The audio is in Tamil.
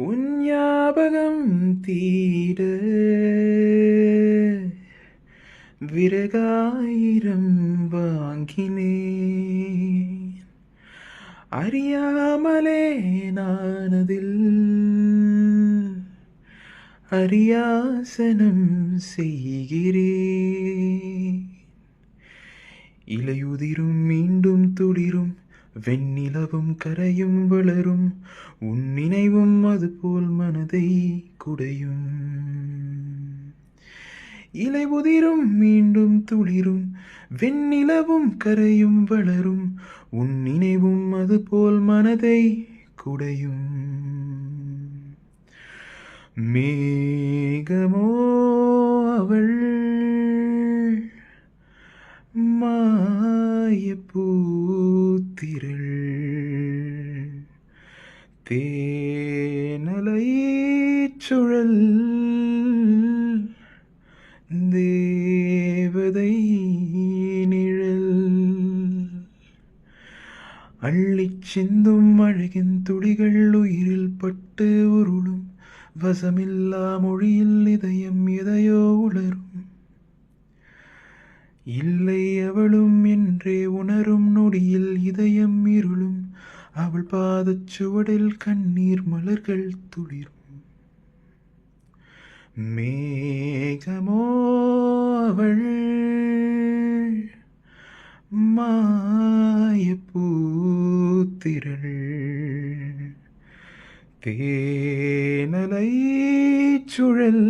உன் ஞாபகம் தீர விறகாயிரம் வாங்கினேன். அறியாமலே நானதில் அரியாசனம் செய்கிறேன். இலையுதிரும் மீண்டும் துளிரும், வெண்ணிலவும் கரையும் வளரும், உன் நினைவும் அதுபோல் மனதை குடையும். இலை உதிரும் மீண்டும் துளிரும், வெண்ணிலவும் கரையும் வளரும், உன் நினைவும் அதுபோல் மனதை குடையும். மேகமோ அவள் மாயப்பூத்திரள், தேனலை சுழல் தேவதை நிழல், அள்ளிச் சிந்தும் அழகின் துளிகள் உயிரில் பட்டு உருளும், வசமில்லா மொழியில் இதயம் எதையோ உளரும். இல்லை அவளும் என்றே உணரும் நொடியில் இதயம் இருளும், அவள் பாதச் சுவடில் கண்ணீர் மலர்கள் துளிரும். மேகமோ அவள் மாயப்பூத்திரள், தேனலை சுழல்